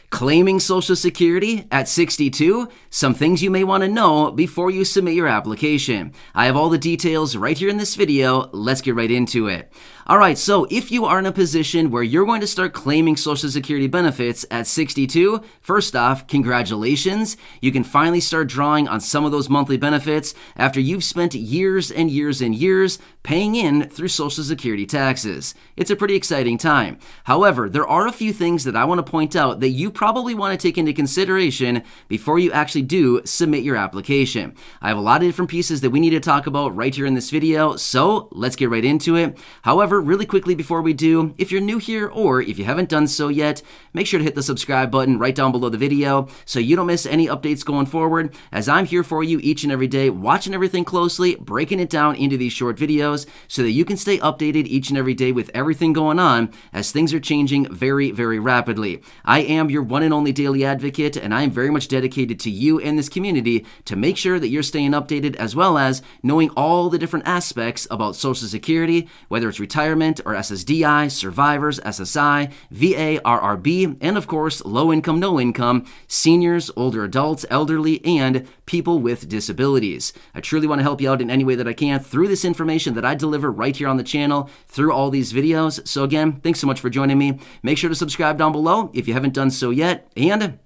Claiming Social Security at 62, some things you may want to know before you submit your application. I have all the details right here in this video. Let's get right into it. All right, so if you are in a position where you're going to start claiming Social Security benefits at 62, first off, congratulations. You can finally start drawing on some of those monthly benefits after you've spent years and years and years paying in through Social Security taxes. It's a pretty exciting time. However, there are a few things that I want to point out that you probably want to take into consideration before you actually do submit your application. I have a lot of different pieces that we need to talk about right here in this video, so let's get right into it. However, really quickly before we do, if you're new here or if you haven't done so yet, make sure to hit the subscribe button right down below the video so you don't miss any updates going forward, as I'm here for you each and every day, watching everything closely, breaking it down into these short videos so that you can stay updated each and every day with everything going on as things are changing very, very rapidly. I am your one and only daily advocate, and I am very much dedicated to you and this community to make sure that you're staying updated as well as knowing all the different aspects about Social Security, whether it's retirement or SSDI, survivors, SSI, VA, RRB, and of course, low income, no income, seniors, older adults, elderly, and people with disabilities. I truly want to help you out in any way that I can through this information that I deliver right here on the channel through all these videos. So again, thanks so much for joining me. Make sure to subscribe down below if you haven't done so yet, and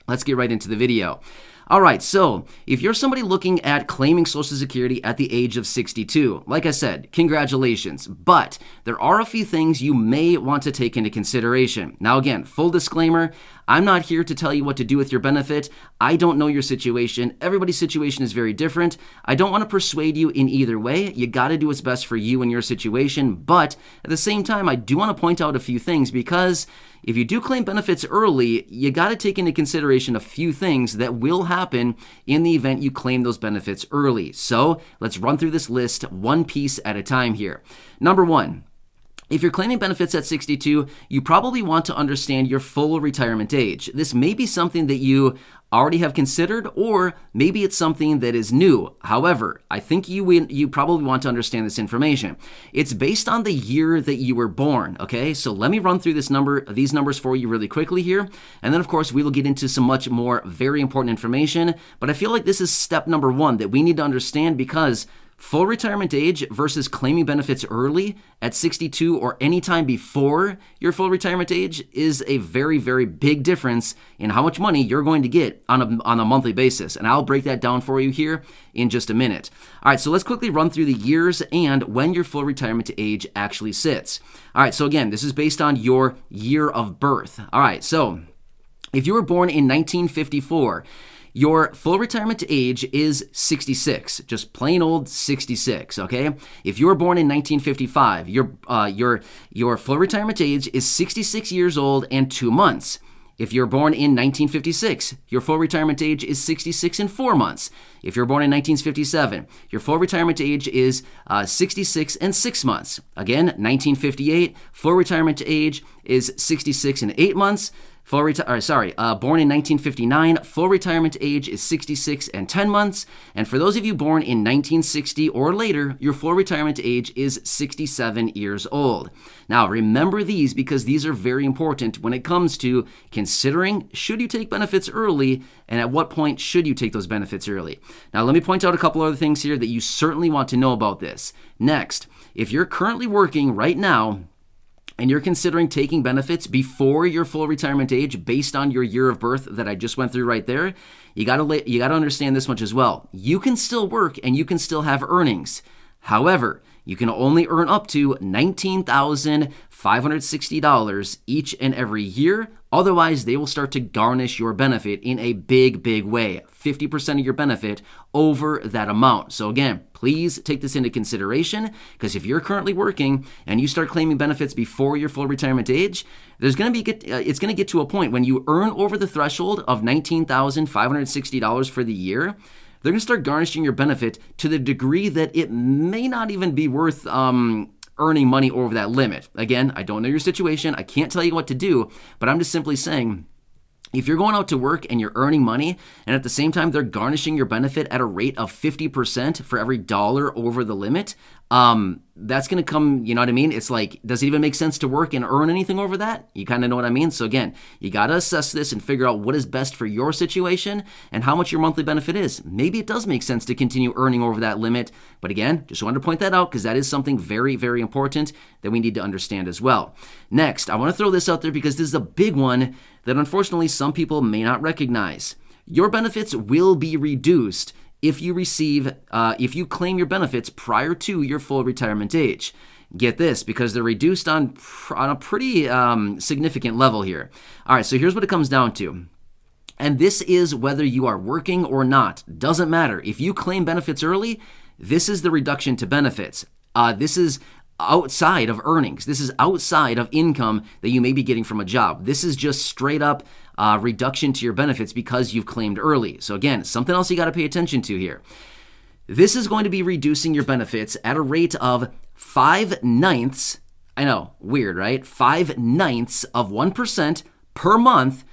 let's get right into the video. All right, so if you're somebody looking at claiming Social Security at the age of 62, like I said, congratulations, but there are a few things you may want to take into consideration. Now again, full disclaimer, I'm not here to tell you what to do with your benefit. I don't know your situation. Everybody's situation is very different. I don't want to persuade you in either way. You got to do what's best for you and your situation, but at the same time, I do want to point out a few things because if you do claim benefits early, you got to take into consideration a few things that will happen in the event you claim those benefits early. So let's run through this list one piece at a time here. Number one, if you're claiming benefits at 62, you probably want to understand your full retirement age. This may be something that you already have considered, or maybe it's something that is new. However, I think you probably want to understand this information. It's based on the year that you were born, okay? So let me run through these numbers for you really quickly here, and then of course we will get into some much more very important information, but I feel like this is step number one that we need to understand because full retirement age versus claiming benefits early at 62 or any time before your full retirement age is a very, very big difference in how much money you're going to get on a monthly basis. And I'll break that down for you here in just a minute. All right, so let's quickly run through the years and when your full retirement age actually sits. All right, so again, this is based on your year of birth. All right, so if you were born in 1954, your full retirement age is 66, just plain old 66, okay? If you were born in 1955, your full retirement age is 66 years old and 2 months. If you're born in 1956, your full retirement age is 66 and 4 months. If you're born in 1957, your full retirement age is 66 and 6 months. Again, 1958, full retirement age is 66 and 8 months. Born in 1959, full retirement age is 66 and 10 months. And for those of you born in 1960 or later, your full retirement age is 67 years old. Now, remember these because these are very important when it comes to considering should you take benefits early and at what point should you take those benefits early. Now, let me point out a couple other things here that you certainly want to know about this. Next, if you're currently working right now, and you're considering taking benefits before your full retirement age based on your year of birth that I just went through right there, you gotta understand this much as well. You can still work and you can still have earnings. However, you can only earn up to $19,560 each and every year. Otherwise, they will start to garnish your benefit in a big, big way. 50% of your benefit over that amount. So again, please take this into consideration because if you're currently working and you start claiming benefits before your full retirement age, it's going to get to a point when you earn over the threshold of $19,560 for the year. They're going to start garnishing your benefit to the degree that it may not even be worth earning money over that limit. Again, I don't know your situation. I can't tell you what to do, but I'm just simply saying, if you're going out to work and you're earning money, and at the same time they're garnishing your benefit at a rate of 50% for every dollar over the limit, that's going to come, you know what I mean? It's like, does it even make sense to work and earn anything over that? You kind of know what I mean? So again, you got to assess this and figure out what is best for your situation and how much your monthly benefit is. Maybe it does make sense to continue earning over that limit. But again, just wanted to point that out because that is something very, very important that we need to understand as well. Next, I want to throw this out there because this is a big one that unfortunately some people may not recognize. Your benefits will be reduced if you claim your benefits prior to your full retirement age. Get this, because they're reduced on a pretty significant level here. All right, so here's what it comes down to. And this is whether you are working or not. Doesn't matter. If you claim benefits early, this is the reduction to benefits. This is outside of earnings. This is outside of income that you may be getting from a job. This is just straight up reduction to your benefits because you've claimed early. So again, something else you got to pay attention to here. This is going to be reducing your benefits at a rate of 5/9. I know, weird, right? 5/9 of 1% per month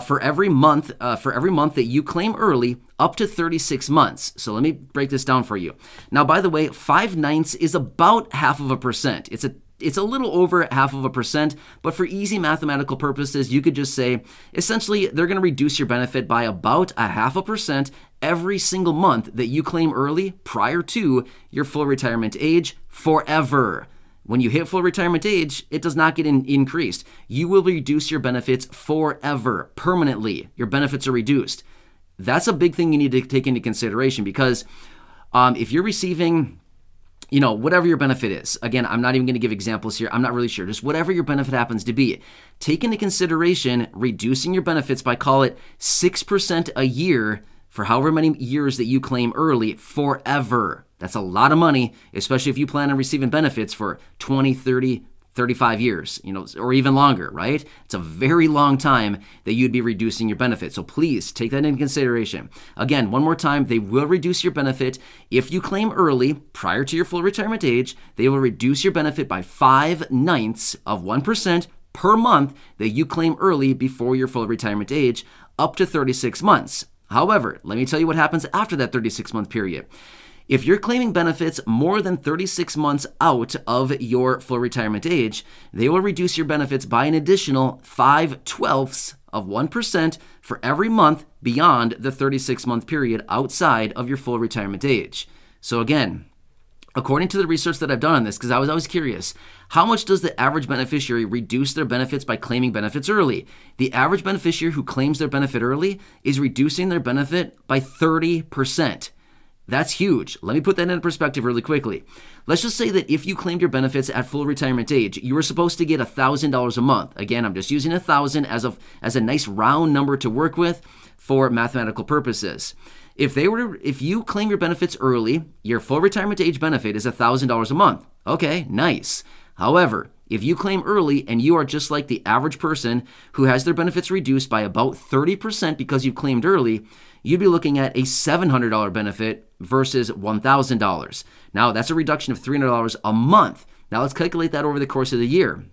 for every month that you claim early up to 36 months. So let me break this down for you. Now, by the way, 5/9 is about 0.5%. It's a little over 0.5%, but for easy mathematical purposes, you could just say, essentially, they're going to reduce your benefit by about 0.5% every single month that you claim early prior to your full retirement age forever. When you hit full retirement age, it does not get increased. You will reduce your benefits forever, permanently. Your benefits are reduced. That's a big thing you need to take into consideration because if you're receiving, you know, whatever your benefit is, again, I'm not even going to give examples here. I'm not really sure. Just whatever your benefit happens to be, take into consideration reducing your benefits by, call it 6% a year for however many years that you claim early forever. That's a lot of money, especially if you plan on receiving benefits for 20, 30, 35 years, you know, or even longer, right? It's a very long time that you'd be reducing your benefit. So please take that into consideration. Again, one more time, they will reduce your benefit. If you claim early prior to your full retirement age, they will reduce your benefit by 5/9 of 1% per month that you claim early before your full retirement age up to 36 months. However, let me tell you what happens after that 36-month period. If you're claiming benefits more than 36 months out of your full retirement age, they will reduce your benefits by an additional 5/12 of 1% for every month beyond the 36-month period outside of your full retirement age. So again, according to the research that I've done on this, because I was always curious, how much does the average beneficiary reduce their benefits by claiming benefits early? The average beneficiary who claims their benefit early is reducing their benefit by 30%. That's huge. Let me put that into perspective really quickly. Let's just say that if you claimed your benefits at full retirement age, you were supposed to get $1,000 a month. Again, I'm just using 1,000 as a nice round number to work with for mathematical purposes. If you claim your benefits early, your full retirement age benefit is $1,000 a month. Okay, nice. However, if you claim early and you are just like the average person who has their benefits reduced by about 30% because you claimed early, you'd be looking at a $700 benefit versus $1,000. Now, that's a reduction of $300 a month. Now, let's calculate that over the course of the year.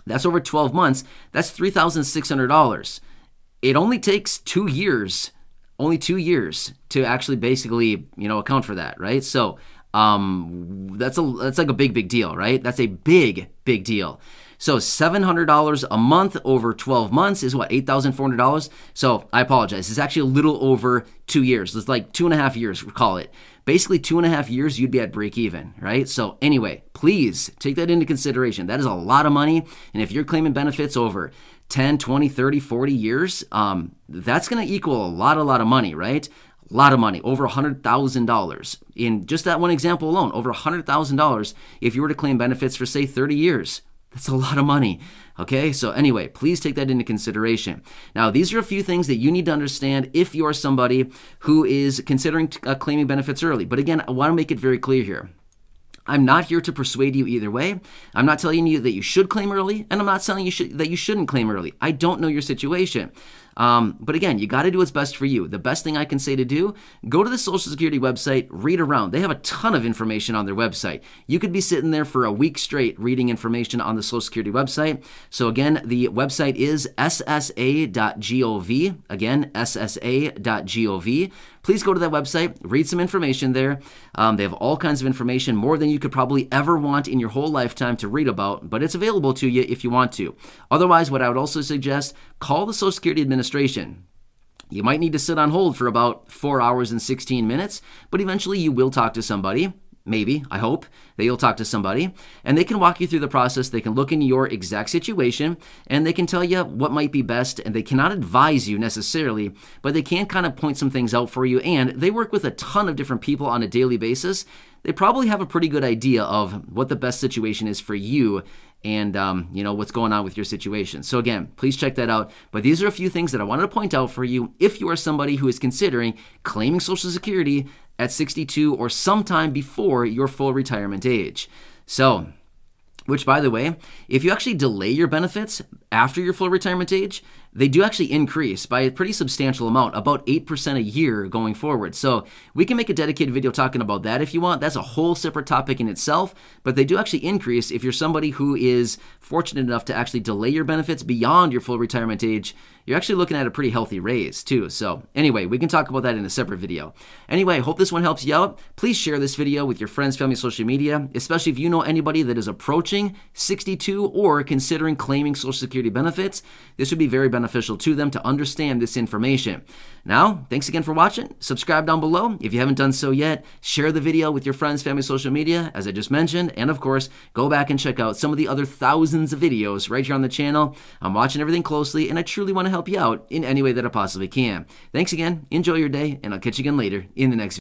That's over 12 months. That's $3,600. It only takes 2 years, only 2 years to actually basically, you know, account for that, right? So that's like a big deal, right? That's a big deal. So $700 a month over 12 months is what, $8,400? So I apologize. It's actually a little over 2 years. It's like 2.5 years, call it. Basically 2.5 years, you'd be at break even, right? So anyway, please take that into consideration. That is a lot of money. And if you're claiming benefits over 10, 20, 30, 40 years, that's going to equal a lot of money, right? A lot of money, over $100,000. In just that one example alone, over $100,000 if you were to claim benefits for, say, 30 years. That's a lot of money, okay? So anyway, please take that into consideration. Now, these are a few things that you need to understand if you are somebody who is considering claiming benefits early. But again, I want to make it very clear here. I'm not here to persuade you either way. I'm not telling you that you should claim early, and I'm not telling you that you shouldn't claim early. I don't know your situation. But again, you got to do what's best for you. The best thing I can say to do, go to the Social Security website, read around. They have a ton of information on their website. You could be sitting there for a week straight reading information on the Social Security website. So again, the website is ssa.gov. Again, ssa.gov. Please go to that website, read some information there. They have all kinds of information, more than you could probably ever want in your whole lifetime to read about, but it's available to you if you want to. Otherwise, what I would also suggest, call the Social Security Administration. You might need to sit on hold for about 4 hours and 16 minutes, but eventually you will talk to somebody. Maybe, I hope, that you'll talk to somebody, and they can walk you through the process. They can look into your exact situation, and they can tell you what might be best, and they cannot advise you necessarily, but they can kind of point some things out for you, and they work with a ton of different people on a daily basis. They probably have a pretty good idea of what the best situation is for you and what's going on with your situation. So again, please check that out. But these are a few things that I wanted to point out for you if you are somebody who is considering claiming Social Security at 62 or sometime before your full retirement age. So, which by the way, if you actually delay your benefits after your full retirement age, they do actually increase by a pretty substantial amount, about 8% a year going forward. So we can make a dedicated video talking about that if you want. That's a whole separate topic in itself, but they do actually increase if you're somebody who is fortunate enough to actually delay your benefits beyond your full retirement age. You're actually looking at a pretty healthy raise too. So anyway, we can talk about that in a separate video. Anyway, hope this one helps you out. Please share this video with your friends, family, social media, especially if you know anybody that is approaching 62 or considering claiming Social Security benefits. This would be very beneficial to them to understand this information. Now, thanks again for watching. Subscribe down below if you haven't done so yet. Share the video with your friends, family, social media, as I just mentioned. And of course, go back and check out some of the other thousands of videos right here on the channel. I'm watching everything closely, and I truly want to help you out in any way that I possibly can. Thanks again. Enjoy your day, and I'll catch you again later in the next video.